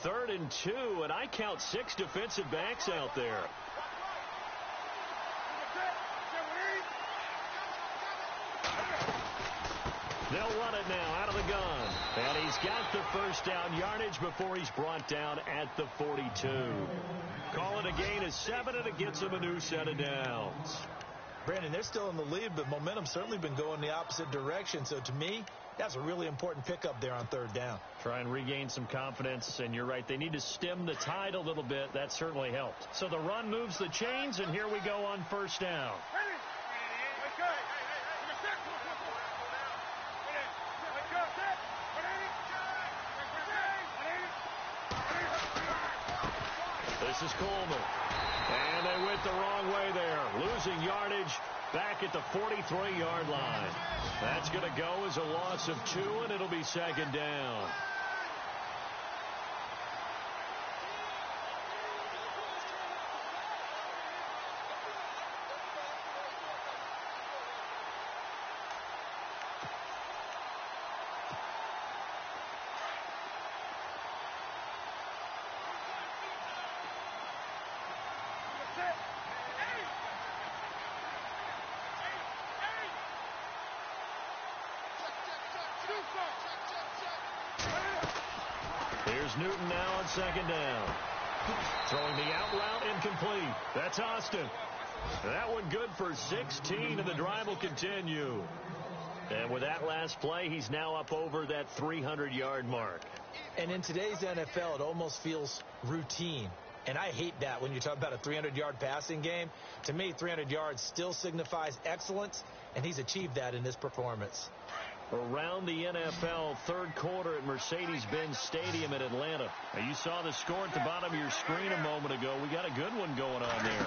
3rd and 2, and I count 6 defensive backs out there. They'll run it now out of the gun. And he's got the first down yardage before he's brought down at the 42. Call it a gain of 7, and it gets him a new set of downs. Brandon, they're still in the lead, but momentum's certainly been going the opposite direction. So to me, that's a really important pickup there on 3rd down. Try and regain some confidence, and you're right. They need to stem the tide a little bit. That certainly helped. So the run moves the chains, and here we go on 1st down. This is Coleman. And they went the wrong way there. Losing yardage back at the 43-yard line. That's going to go as a loss of 2, and it'll be 2nd down. Here's Newton now on 2nd down. Throwing the out route, incomplete. That's Austin. That one good for 16, and the drive will continue. And with that last play, he's now up over that 300-yard mark. And in today's NFL, it almost feels routine. And I hate that when you talk about a 300-yard passing game. To me, 300 yards still signifies excellence, and he's achieved that in this performance. Around the NFL, 3rd quarter at Mercedes-Benz Stadium in Atlanta. Now, you saw the score at the bottom of your screen a moment ago. We got a good one going on there.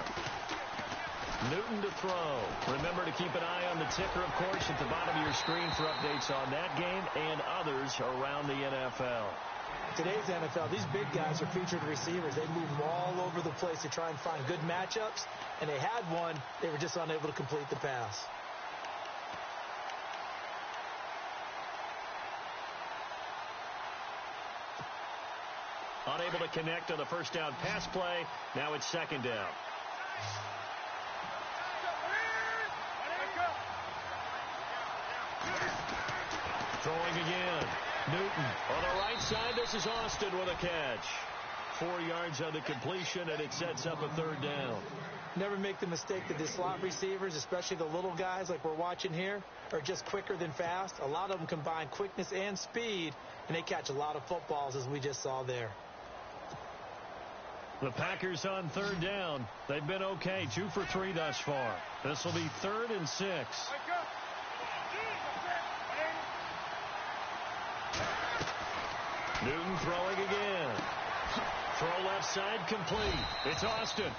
Newton to throw. Remember to keep an eye on the ticker, of course, at the bottom of your screen for updates on that game and others around the NFL. Today's NFL, these big guys are featured receivers. They move all over the place to try and find good matchups, and they had one. They were just unable to complete the pass. Unable to connect on the 1st down pass play. Now it's 2nd down. Throwing again. Newton on the right side. This is Austin with a catch. 4 yards on the completion, and it sets up a 3rd down. Never make the mistake that the slot receivers, especially the little guys like we're watching here, are just quicker than fast. A lot of them combine quickness and speed, and they catch a lot of footballs, as we just saw there. The Packers on 3rd down. They've been okay. 2 for 3 thus far. This will be 3rd and 6. Newton throwing again. Throw left side complete. It's Austin.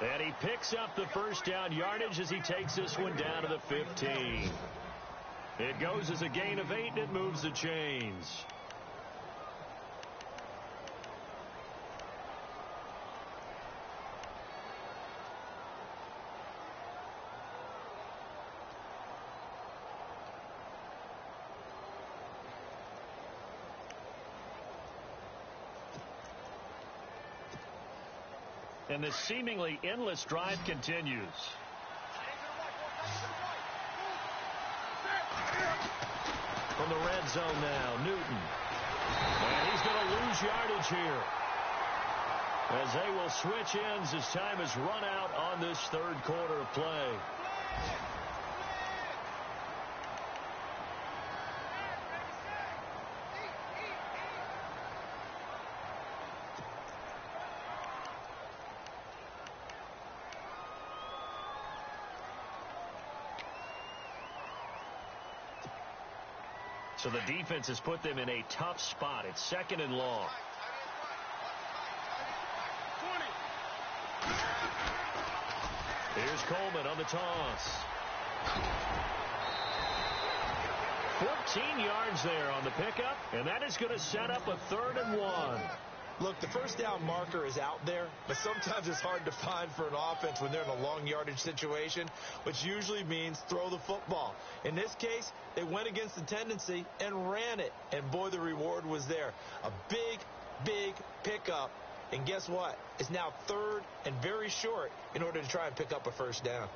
And he picks up the 1st down yardage as he takes this one down to the 15. It goes as a gain of 8, and it moves the chains. And this seemingly endless drive continues. From the red zone now, Newton. And he's going to lose yardage here, as they will switch ends as time is run out on this 3rd quarter of play. So the defense has put them in a tough spot. It's 2nd and long. Here's Coleman on the toss. 14 yards there on the pickup, and that is going to set up a 3rd and 1. Look, the 1st down marker is out there, but sometimes it's hard to find for an offense when they're in a long yardage situation, which usually means throw the football. In this case, they went against the tendency and ran it, and boy, the reward was there. A big big pickup. And guess what? It's now 3rd and very short in order to try and pick up a first down.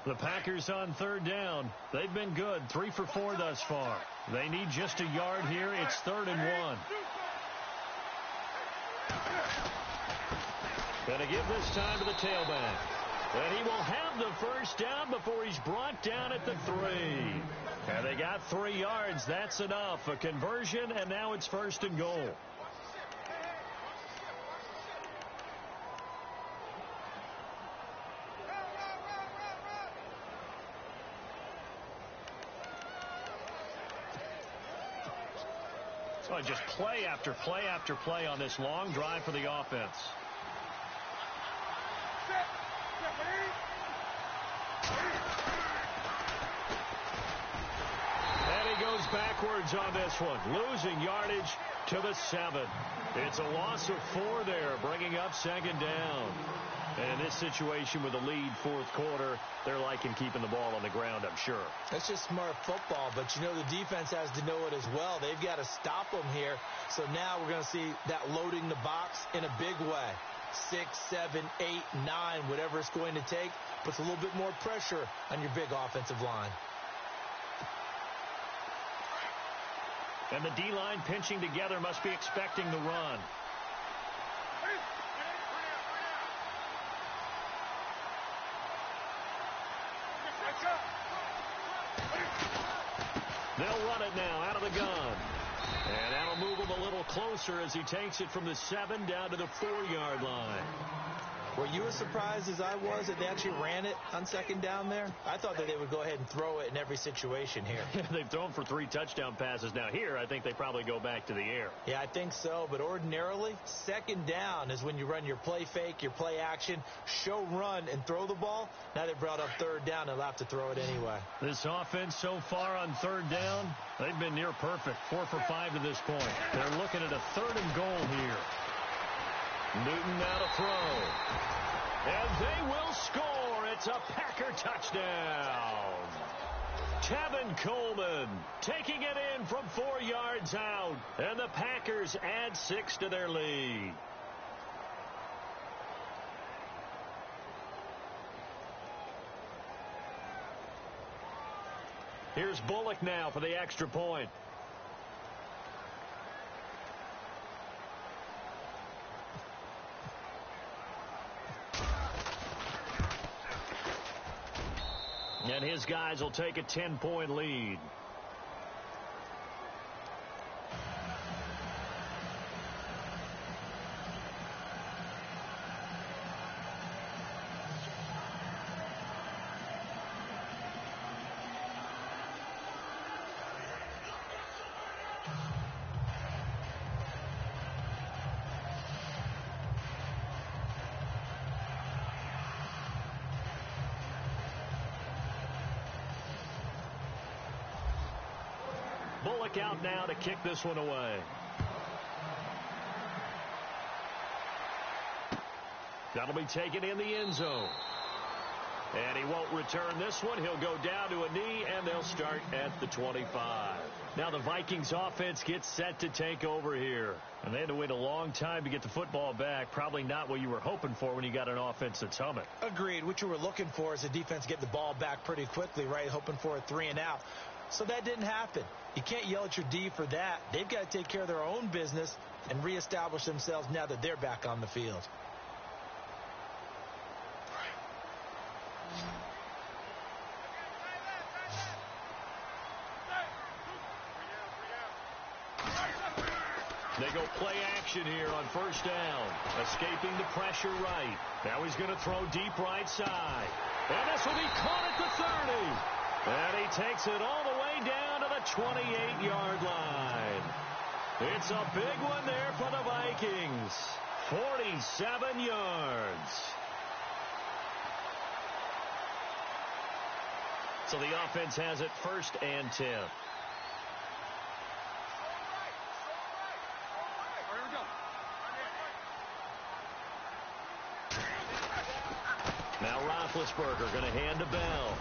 The Packers on 3rd down. They've been good, 3 for 4 thus far. They need just a yard here. It's 3rd and 1. Gonna give this time to the tailback. And he will have the first down before he's brought down at the 3. And they got 3 yards. That's enough. A conversion, and now it's 1st and goal. So just play after play after play on this long drive for the offense. And he goes backwards on this one, losing yardage to the 7. It's a loss of 4 there, bringing up 2nd down. And in this situation with a lead 4th quarter, they're liking keeping the ball on the ground, I'm sure. That's just smart football, but you know the defense has to know it as well. They've got to stop them here. So now we're going to see that loading the box in a big way. 6, 7, 8, 9, whatever it's going to take, puts a little bit more pressure on your big offensive line. And the D-line pinching together must be expecting the run. They'll run it now out of the gun. And that'll move him a little closer as he takes it from the 7 down to the 4-yard line. Were you as surprised as I was that they actually ran it on 2nd down there? I thought that they would go ahead and throw it in every situation here. They've thrown for 3 touchdown passes. Now here, I think they probably go back to the air. Yeah, I think so. But ordinarily, 2nd down is when you run your play fake, your play action, show run, and throw the ball. Now they brought up 3rd down and they'll have to throw it anyway. This offense so far on 3rd down, they've been near perfect. 4 for 5 to this point. They're looking at a 3rd and goal here. Newton now to throw. And they will score. It's a Packer touchdown. Tevin Coleman taking it in from 4 yards out. And the Packers add 6 to their lead. Here's Bullock now for the extra point. And his guys will take a 10-point lead. Bullock out now to kick this one away. That'll be taken in the end zone. And he won't return this one. He'll go down to a knee, and they'll start at the 25. Now the Vikings offense gets set to take over here. And they had to wait a long time to get the football back. Probably not what you were hoping for when you got an offense that's humming. Agreed. What you were looking for is a defense get the ball back pretty quickly, right? Hoping for a 3 and out. So that didn't happen. You can't yell at your D for that. They've got to take care of their own business and reestablish themselves now that they're back on the field. They go play action here on 1st down. Escaping the pressure right. Now he's going to throw deep right side. And this will be caught at the 30. And he takes it all the way down to the 28-yard line. It's a big one there for the Vikings. 47 yards. So the offense has it 1st and 10. Now Roethlisberger going to hand to Bell.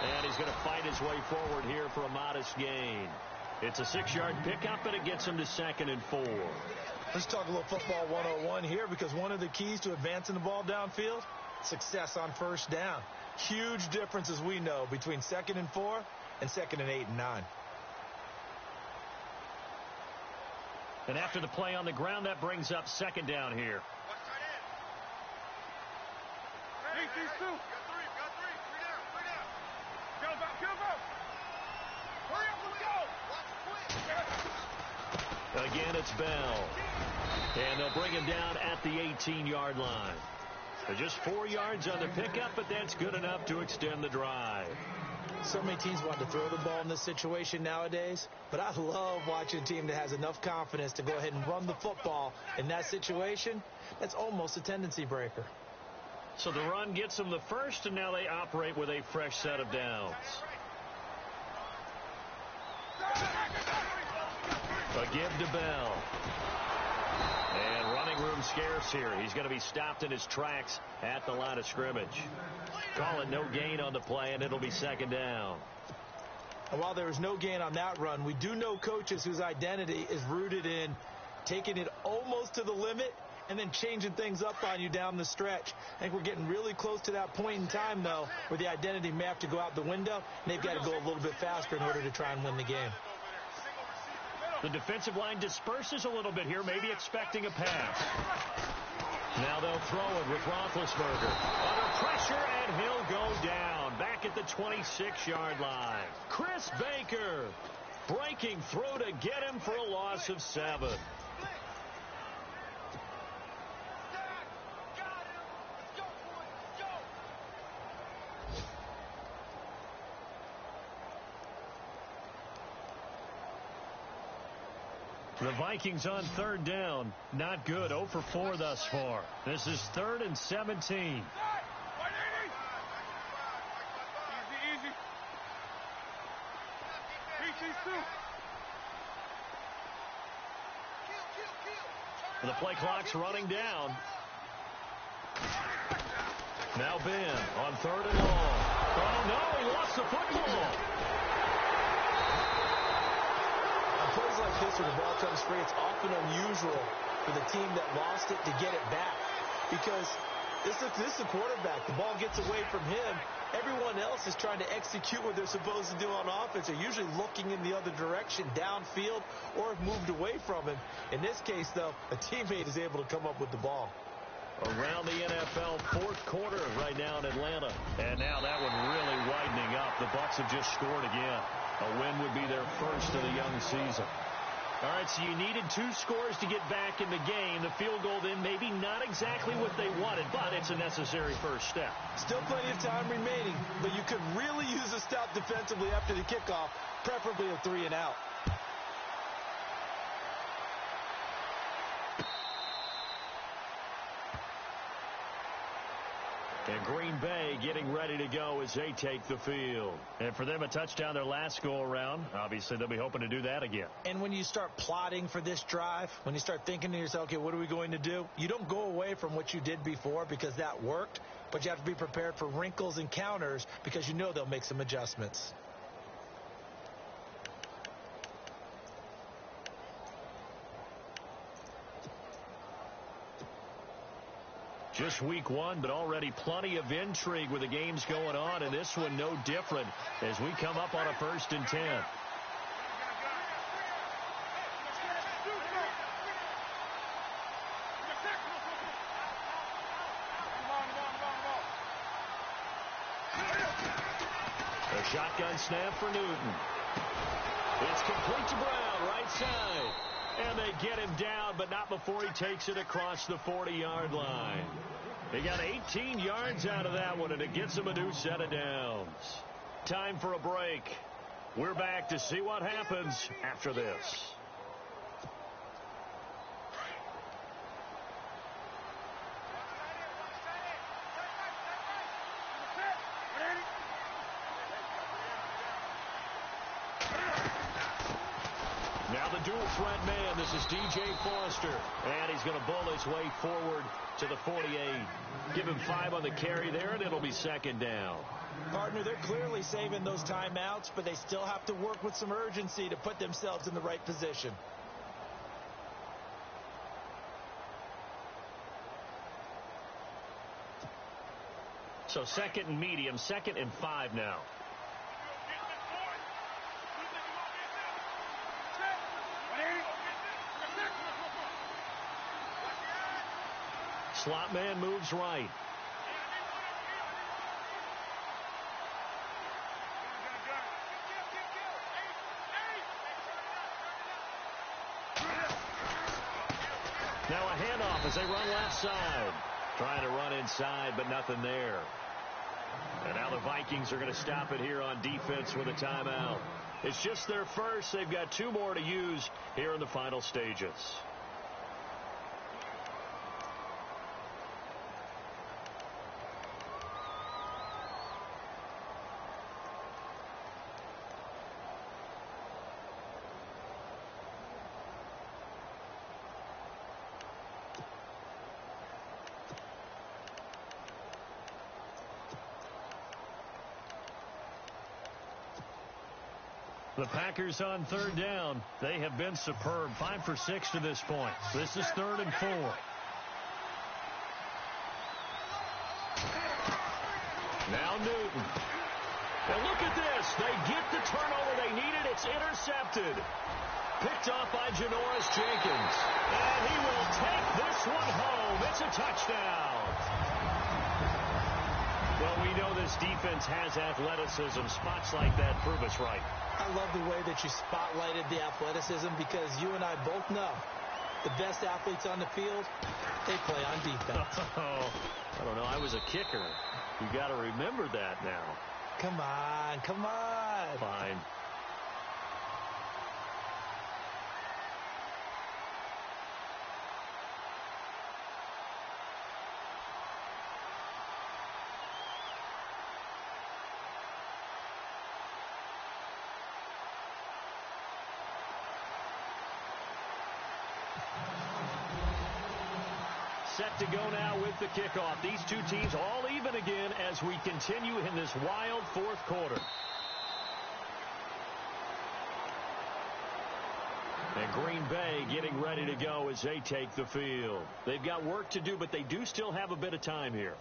And he's going to fight his way forward here for a modest gain. It's a 6-yard pickup, and it gets him to 2nd and 4. Let's talk a little football 101 here, because one of the keys to advancing the ball downfield, success on first down. Huge difference, as we know, between 2nd and 4 and 2nd and 8 and 9. And after the play on the ground, that brings up 2nd down here. Again, it's Bell. And they'll bring him down at the 18-yard line. So just 4 yards on the pickup, but that's good enough to extend the drive. So many teams want to throw the ball in this situation nowadays, but I love watching a team that has enough confidence to go ahead and run the football in that situation. That's almost a tendency breaker. So the run gets them the first, and now they operate with a fresh set of downs. A give to Bell. And running room scarce here. He's going to be stopped in his tracks at the line of scrimmage. Call it no gain on the play, and it'll be 2nd down. And while there was no gain on that run, we do know coaches whose identity is rooted in taking it almost to the limit and then changing things up on you down the stretch. I think we're getting really close to that point in time, though, where the identity may have to go out the window, and they've got to go a little bit faster in order to try and win the game. The defensive line disperses a little bit here, maybe expecting a pass. Now they'll throw it with Roethlisberger. Under pressure, and he'll go down. Back at the 26-yard line. Chris Baker breaking through to get him for a loss of 7. The Vikings on 3rd down. Not good. 0 for 4 thus far. This is 3rd and 17. Easy. The play clock's running down. Now Ben on 3rd and long. Oh, no, he lost the football. Plays like this where the ball comes free, it's often unusual for the team that lost it to get it back, because this is the quarterback. The ball gets away from him. Everyone else is trying to execute what they're supposed to do on offense. They're usually looking in the other direction, downfield, or have moved away from him. In this case, though, a teammate is able to come up with the ball. Around the NFL 4th quarter right now in Atlanta. And now that one really widening up. The Bucs have just scored again. A win would be their first of the young season. All right, so you needed 2 scores to get back in the game. The field goal then maybe not exactly what they wanted, but it's a necessary first step. Still plenty of time remaining, but you could really use a stop defensively after the kickoff, preferably a 3 and out. And Green Bay getting ready to go as they take the field. And for them, a touchdown their last go-around. Obviously, they'll be hoping to do that again. And when you start plotting for this drive, when you start thinking to yourself, okay, what are we going to do? You don't go away from what you did before because that worked, but you have to be prepared for wrinkles and counters because you know they'll make some adjustments. Just week 1, but already plenty of intrigue with the games going on, and this one no different as we come up on a 1st and 10. A shotgun snap for Newton. It's complete to Brown, right side. And they get him down, but not before he takes it across the 40-yard line. They got 18 yards out of that one, and it gets him a new set of downs. Time for a break. We're back to see what happens after this. Now the dual threat man. This is DJ Foster. And he's going to bull his way forward to the 48. Give him 5 on the carry there, and it'll be second down. Partner, they're clearly saving those timeouts, but they still have to work with some urgency to put themselves in the right position. So second and medium, 2nd and 5 now. Slot man moves right. Now a handoff as they run left side. Trying to run inside, but nothing there. And now the Vikings are going to stop it here on defense with a timeout. It's just their first. They've got 2 more to use here in the final stages. The Packers on 3rd down. They have been superb. 5 for 6 to this point. This is 3rd and 4. Now Newton. And look at this. They get the turnover they needed. It's intercepted. Picked off by Janoris Jenkins. And he will take this one home. It's a touchdown. Well, we know this defense has athleticism. Spots like that prove us right. I love the way that you spotlighted the athleticism because you and I both know the best athletes on the field, they play on defense. I don't know. I was a kicker. You got to remember that now. Come on, come on. Fine. Set to go now with the kickoff. These 2 teams all even again as we continue in this wild 4th quarter. And Green Bay getting ready to go as they take the field. They've got work to do, but they do still have a bit of time here.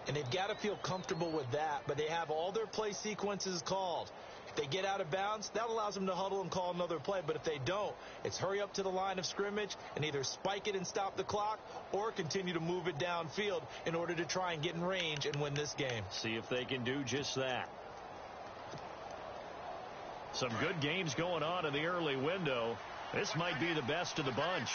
And they've got to feel comfortable with that, but they have all their play sequences called. If they get out of bounds, that allows them to huddle and call another play. But if they don't, it's hurry up to the line of scrimmage and either spike it and stop the clock or continue to move it downfield in order to try and get in range and win this game. See if they can do just that. Some good games going on in the early window. This might be the best of the bunch.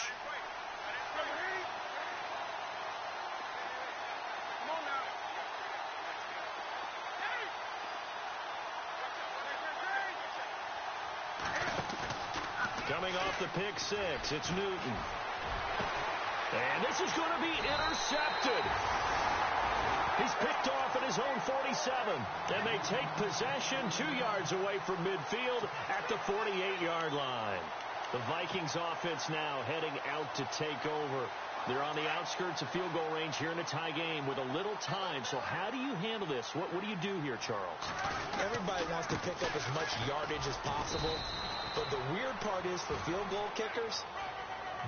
Coming off the pick 6, it's Newton. And this is going to be intercepted. He's picked off at his own 47. And they take possession 2 yards away from midfield at the 48-yard line. The Vikings offense now heading out to take over. They're on the outskirts of field goal range here in a tie game with a little time. So how do you handle this? What do you do here, Charles? Everybody wants to pick up as much yardage as possible. But the weird part is for field goal kickers,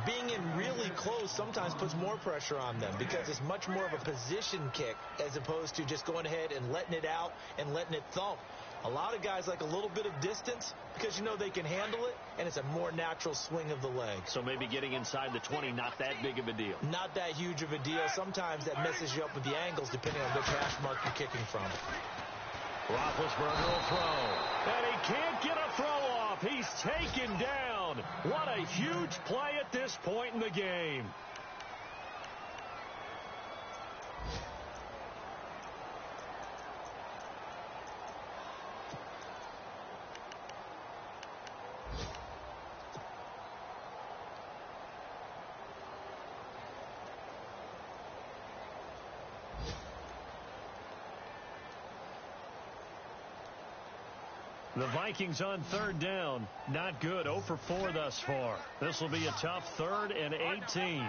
being in really close sometimes puts more pressure on them because it's much more of a position kick as opposed to just going ahead and letting it out and letting it thump. A lot of guys like a little bit of distance because you know they can handle it, and it's a more natural swing of the leg. So maybe getting inside the 20, not that big of a deal. Not that huge of a deal. Sometimes that messes you up with the angles depending on which hash mark you're kicking from. Roethlisberger will throw. And he can't get a throw off. He's taken down. What a huge play at this point in the game. The Vikings on third down. Not good. 0 for 4 thus far. This will be a tough 3rd and 18.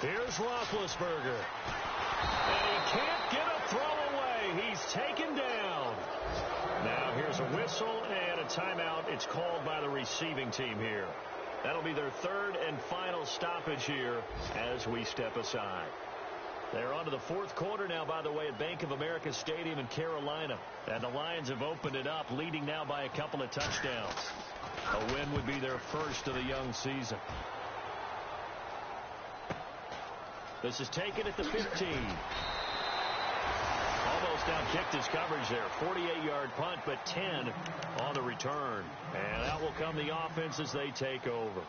Here's Roethlisberger. And he can't get a throw away. He's taken down. Now here's a whistle and a timeout. It's called by the receiving team here. That'll be their 3rd and final stoppage here as we step aside. They're on to the 4th quarter now, by the way, at Bank of America Stadium in Carolina. And the Lions have opened it up, leading now by a couple of touchdowns. A win would be their first of the young season. This is taken at the 15. Almost outkicked his coverage there. 48-yard punt, but 10 on the return. And out will come the offense as they take over.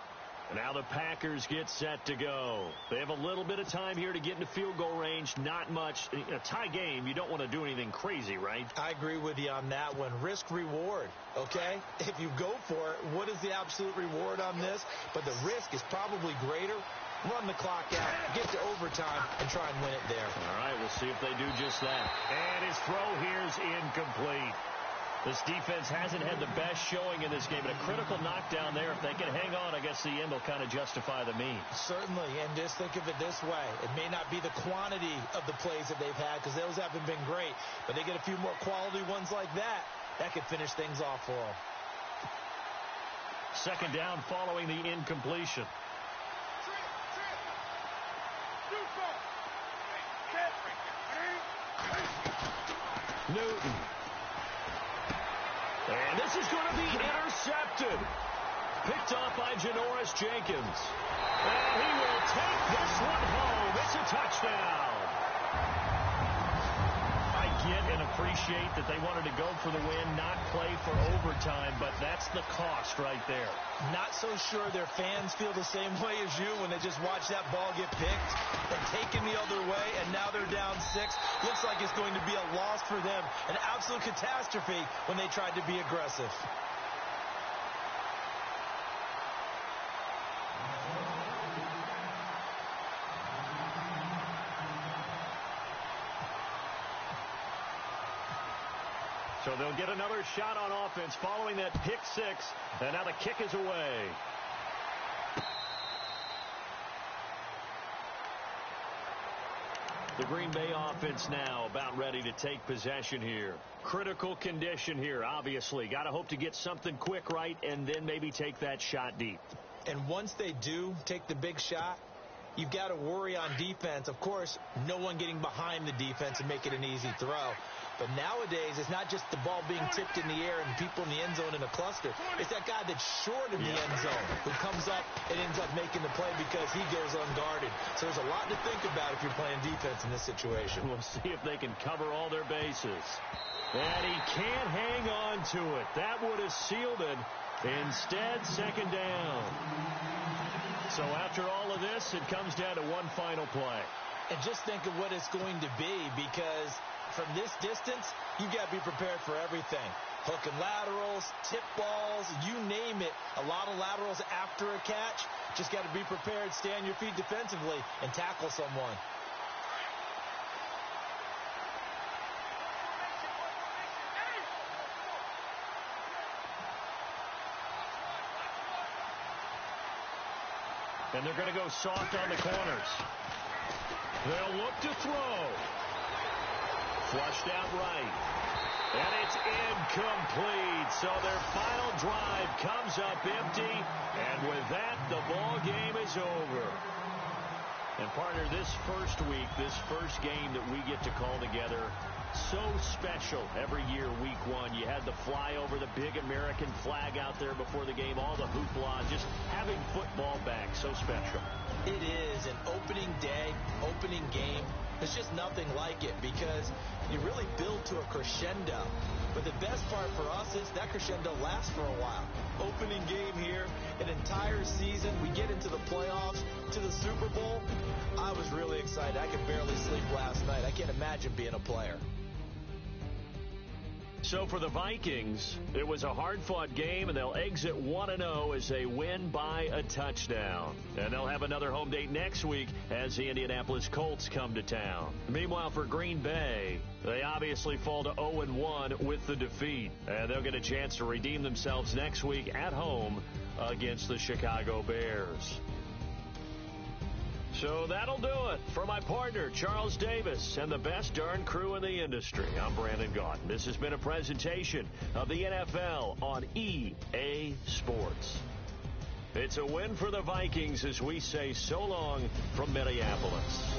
Now the Packers get set to go. They have a little bit of time here to get into field goal range. Not much. In a tie game, you don't want to do anything crazy, right? I agree with you on that one. Risk reward, okay? If you go for it, what is the absolute reward on this? But the risk is probably greater. Run the clock out, get to overtime, and try and win it there. All right, we'll see if they do just that. And his throw here's incomplete. This defense hasn't had the best showing in this game, but a critical knockdown there. If they can hang on, I guess the end will kind of justify the means. Certainly, and just think of it this way. It may not be the quantity of the plays that they've had, because those haven't been great, but they get a few more quality ones like that. That could finish things off for them. 2nd down following the incompletion. Newton. And this is going to be intercepted. Picked off by Janoris Jenkins. And he will take this one home. It's a touchdown. I get and appreciate that they wanted to go for the win, not play for overtime, but that's the cost right there. Not so sure their fans feel the same way as you when they just watch that ball get picked and taken the other way, and now they're down 6. Looks like it's going to be a loss for them, an absolute catastrophe when they tried to be aggressive. So they'll get another shot on offense following that pick 6, and now the kick is away. The Green Bay offense now about ready to take possession here. Critical condition here, obviously. Got to hope to get something quick right and then maybe take that shot deep. And once they do take the big shot, you've got to worry on defense. Of course, no one getting behind the defense and make it an easy throw. But nowadays, it's not just the ball being tipped in the air and people in the end zone in a cluster. It's that guy that's short in the end zone who comes up and ends up making the play because he goes unguarded. So there's a lot to think about if you're playing defense in this situation. We'll see if they can cover all their bases. And he can't hang on to it. That would have sealed it. Instead, 2nd down. So after all of this, it comes down to one final play. And just think of what it's going to be, because from this distance, you've got to be prepared for everything. Hook and laterals, tip balls, you name it. A lot of laterals after a catch. Just got to be prepared, stay on your feet defensively, and tackle someone. And they're going to go soft on the corners. They'll look to throw. Flushed out right. And it's incomplete. So their final drive comes up empty. And with that, the ball game is over. And partner, this first week, this first game that we get to call together, so special every year, week 1. You had the flyover, the big American flag out there before the game, all the hoopla, just having football back, so special. It is an opening day, opening game. There's just nothing like it because you really build to a crescendo. But the best part for us is that crescendo lasts for a while. Opening game here, an entire season. We get into the playoffs, to the Super Bowl. I was really excited. I could barely sleep last night. I can't imagine being a player. So for the Vikings, it was a hard-fought game, and they'll exit 1-0 as they win by a touchdown. And they'll have another home date next week as the Indianapolis Colts come to town. Meanwhile, for Green Bay, they obviously fall to 0-1 with the defeat, and they'll get a chance to redeem themselves next week at home against the Chicago Bears. So that'll do it. For my partner, Charles Davis, and the best darn crew in the industry, I'm Brandon Gaudin. This has been a presentation of the NFL on EA Sports. It's a win for the Vikings as we say so long from Minneapolis.